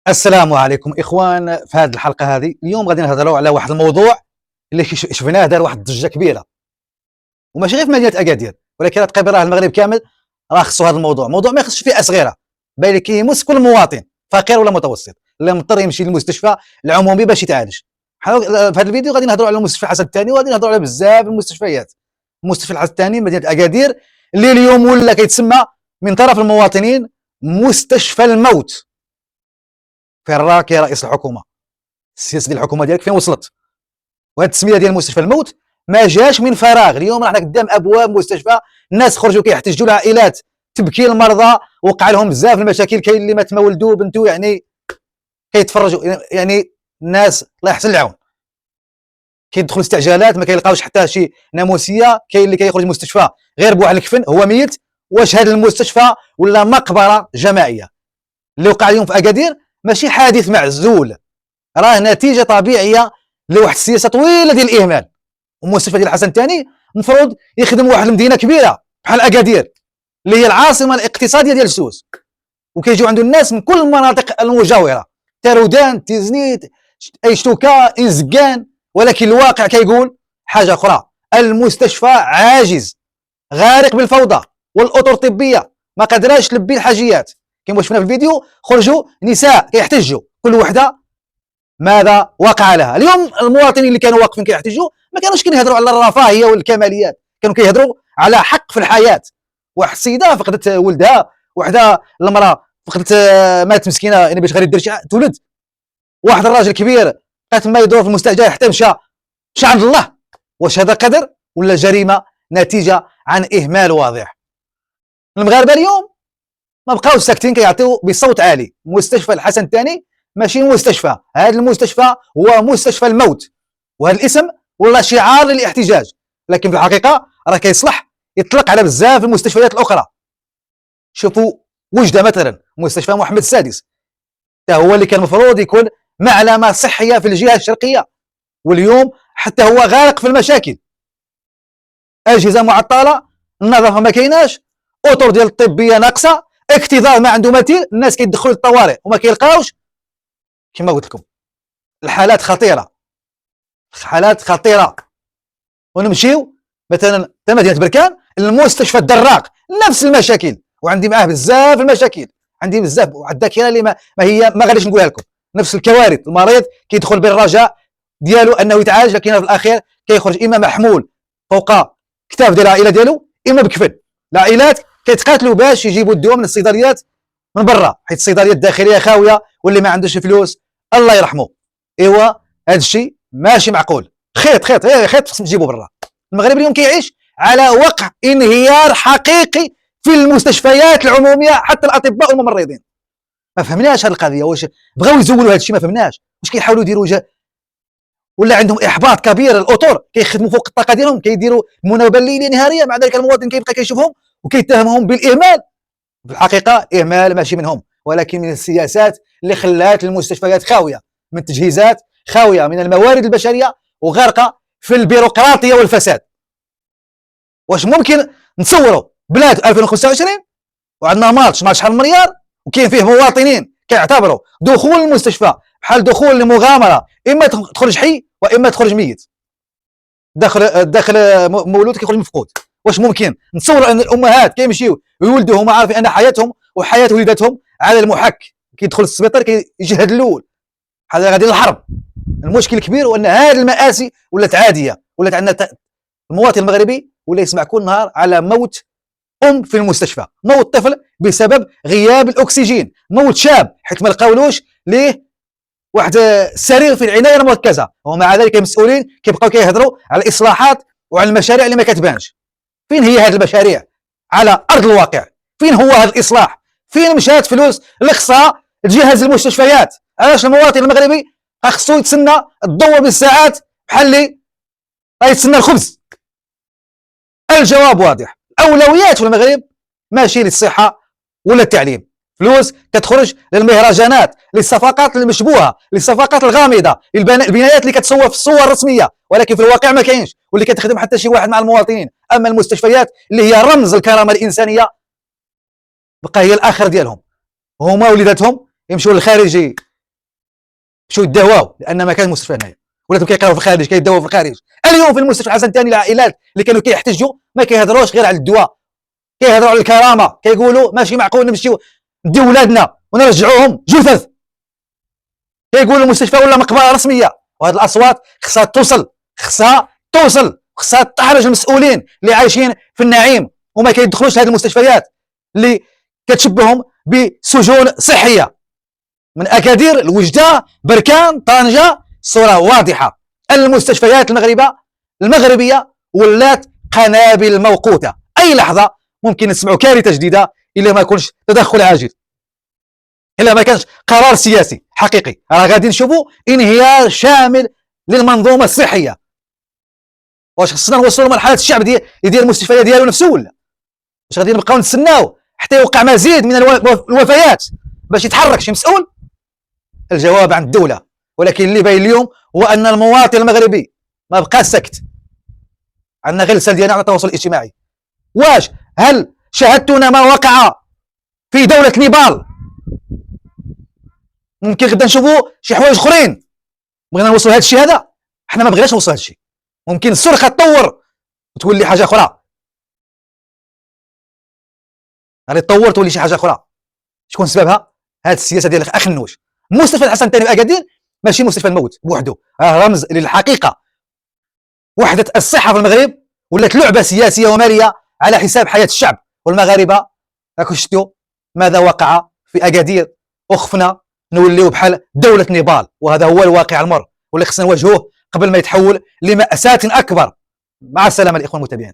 السلام عليكم اخوان. في هذه الحلقه هذه اليوم غادي نهضروا على واحد الموضوع اللي شفناه دار واحد الضجه كبيره، وماشي غير في مدينه اكادير ولكن تقريبا راه المغرب كامل راه خصو هذا الموضوع. موضوع ما يخصش فئه صغيره بل كيمس كل مواطن فقير ولا متوسط اللي مضطر يمشي للمستشفى العمومي باش يتعالج. في هذا الفيديو غادي نهضروا على المستشفى الحسن الثاني، وغادي نهضروا على بزاف المستشفيات. المستشفى الحسن الثاني مدينه اكادير اللي اليوم ولا كيتسمى من طرف المواطنين مستشفى الموت. فين راك يا رئيس الحكومه؟ السياسه ديال الحكومه ديالك فين وصلت؟ وهذه التسميه ديال مستشفى الموت ما جاش من فراغ. اليوم رانا قدام ابواب مستشفى، الناس خرجوا كيحتجوا، العائلات تبكي، المرضى وقع لهم بزاف المشاكل، كاين اللي مات ما ولدو بنتو، يعني كيتفرجوا، يعني الناس الله يحسن العون. كيدخلوا استعجالات ما كيلقاوش حتى شي ناموسيه، كاين اللي كيخرج مستشفى غير بواحد الكفن هو ميت. واش هذا المستشفى ولا مقبره جماعيه؟ اللي وقع اليوم في اكادير ماشي حادث معزول، راه نتيجه طبيعيه لواحد السياسه طويله ديال الاهمال. ومستشفى ديال الحسن الثاني المفروض يخدم واحد المدينه كبيره بحال اكادير اللي هي العاصمه الاقتصاديه ديال سوس، وكيجيو عنده الناس من كل المناطق المجاوره، تارودان، تيزنيت، اي شتوكا، انزكان. ولكن الواقع كيقول حاجه اخرى. المستشفى عاجز، غارق بالفوضى، والاطر الطبيه ما قدراش تلبي الحاجيات. كما شفنا في الفيديو خرجوا نساء كيحتجوا، كل وحده ماذا وقع لها. اليوم المواطنين اللي كانوا واقفين كيحتجوا ما كانوش كيهضروا على الرفاهيه والكماليات، كانوا كيهضروا على حق في الحياه. واحد السيده فقدت ولدها، وحده المراه فقدت مات مسكينه يعني باش غير دير شي تولد، واحد الراجل كبير بقى ما يدور في المستاجر حتى مشى عند الله. واش هذا قدر ولا جريمه نتيجه عن اهمال واضح؟ المغاربه اليوم ما بقاوش ساكتين، كيعطيو بصوت عالي. مستشفى الحسن الثاني ماشي مستشفى، هذا المستشفى هو مستشفى الموت، وهذا الاسم والله شعار للاحتجاج، لكن في الحقيقه راه كيصلح يطلق على بزاف المستشفيات الاخرى. شوفوا وجده مثلا، مستشفى محمد السادس حتى هو اللي كان المفروض يكون معلمه صحيه في الجهه الشرقيه، واليوم حتى هو غارق في المشاكل. اجهزه معطله، النظافه ما كايناش، اطر ديال الطبيه ناقصه، اكتظاظ ما عنده مثيل، الناس كيدخلوا للطوارئ وما كيلقاوش. كما قلت لكم الحالات خطيره، حالات خطيره. ونمشيو مثلا حتى مدينه بركان المستشفى الدراق نفس المشاكل، وعندي معاه بزاف المشاكل، عندي بزاف الذاكره اللي ما هي ما غاديش نقولها لكم. نفس الكوارث، المريض كيدخل بالرجاء ديالو انه يتعالج، لكن في الاخير كيخرج اما محمول فوق كتاف ديال العائله ديالو اما بكفن. العائلات كيتقاتلوا باش يجيبوا الدواء من الصيدليات من برا، حيت الصيدليات الداخليه خاويه، واللي ما عندوش فلوس الله يرحمه. ايوا هذا الشيء ماشي معقول. خيط خصنا نجيبو برا. المغرب اليوم كيعيش على وقع انهيار حقيقي في المستشفيات العموميه، حتى الاطباء والممرضين. ما فهمناش هذه القضيه، واش بغاو يزولوا هذا الشيء؟ ما فهمناش واش كيحاولوا يديروا ولا عندهم احباط كبير. الاطر كيخدموا فوق الطاقه ديالهم، كيديروا مناوبه ليليه نهاريه، مع ذلك المواطن كيبقى كيشوفهم وكيتهمهم بالاهمال. في الحقيقه اهمال ماشي منهم، ولكن من السياسات اللي خلات المستشفيات خاويه من التجهيزات، خاويه من الموارد البشريه، وغارقه في البيروقراطيه والفساد. واش ممكن نصوروا بلاد 2025 وعندنا ماتش شحال من مليار وكاين فيه مواطنين كيعتبروا دخول المستشفى بحال دخول لمغامره، اما تخرج حي واما تخرج ميت، داخل مولود كيخرج مفقود. واش ممكن نتصوروا ان الامهات كيمشيو يولدوا هما عارفين ان حياتهم وحياه وليداتهم على المحك، كيدخل للسبيطار كيجهد الاول، هذا غادي للحرب. المشكل الكبير هو ان هذه المآسي ولات عاديه، ولات عندنا المواطن المغربي ولا يسمع كل نهار على موت في المستشفى، موت طفل بسبب غياب الاكسجين، موت شاب حيت ما لقاولوش ليه واحد سرير في العنايه المركزه. ومع ذلك المسؤولين كيبقاو كيهضروا على الاصلاحات وعلى المشاريع اللي ما كتبانش. فين هي هذه المشاريع على ارض الواقع؟ فين هو هذا الاصلاح؟ فين مشات فلوس اللي خصها تجهز المستشفيات؟ علاش المواطن المغربي خصو يتسنى الضوء بالساعات بحال اللي يتسنى الخبز؟ الجواب واضح. الاولويات في المغرب ماشي للصحه ولا التعليم، فلوس كتخرج للمهرجانات، للصفقات المشبوهه، للصفقات الغامضه، البنايات اللي كتصور في الصور الرسميه ولكن في الواقع ما كاينش، واللي كتخدم حتى شي واحد مع المواطنين. اما المستشفيات اللي هي رمز الكرامه الانسانيه بقى هي الاخر ديالهم، هما وليداتهم يمشوا للخارجي مشاو يداواو لان ما كان مستشفى هنايا، ولاتهم كيقراو في الخارج، كيداواو في الخارج. اليوم في المستشفى الحسن الثاني العائلات اللي كانوا كيحتجوا ما كيهضروش غير على الدواء، كيهضروا على الكرامه، كيقولوا ماشي معقول نمشيو نديو ولادنا ونرجعوهم جثث. كيقولوا المستشفى ولا مقبره رسميه، وهذه الاصوات خصها توصل، خصها تحرج المسؤولين اللي عايشين في النعيم وما كيدخلوش هذه المستشفيات اللي كتشبههم بسجون صحيه. من اكادير الوجده، بركان، طنجه، الصوره واضحه. المستشفيات المغربيه ولات قنابل موقوته، اي لحظه ممكن نسمعوا كارثه جديده الا ما كنش تدخل عاجل، الا ما كانش قرار سياسي حقيقي. راه غادي نشوفوا انهيار شامل للمنظومه الصحيه. واش خصنا نوصلوا لمرحله الشعب يدير المستشفيات ديالو نفسه، ولا واش غادي نبقاو نتسناو حتى يوقع مزيد من الوفيات باش يتحرك شي مسؤول؟ الجواب عند الدوله. ولكن اللي باين اليوم هو ان المواطن المغربي ما بقى سكت. عندنا غير الرساله ديالنا على التواصل الاجتماعي. واش هل شاهدتونا ما وقع في دوله نيبال؟ ممكن غدا نشوفوا شي حوايج اخرين. بغينا نوصلوا لهذا الشيء هذا، حنا ما بغيناش نوصلوا لهذا الشيء. ممكن السرقه تطور وتولي حاجه اخرى، غادي تطور تولي شي حاجه اخرى. شكون سببها؟ هذه السياسه ديال اخ النوش. مستشفى الحسن الثاني باكادير ماشي مستشفى الموت بوحده، رمز للحقيقه. وحده الصحه في المغرب ولات لعبه سياسيه وماليه على حساب حياه الشعب والمغاربه. راكم شفتوا ماذا وقع في اكادير، وخفنا نوليو بحال دوله نيبال، وهذا هو الواقع المر واللي خصنا نواجهوه قبل ما يتحول لمأساة اكبر. مع السلامه الاخوه المتابعين.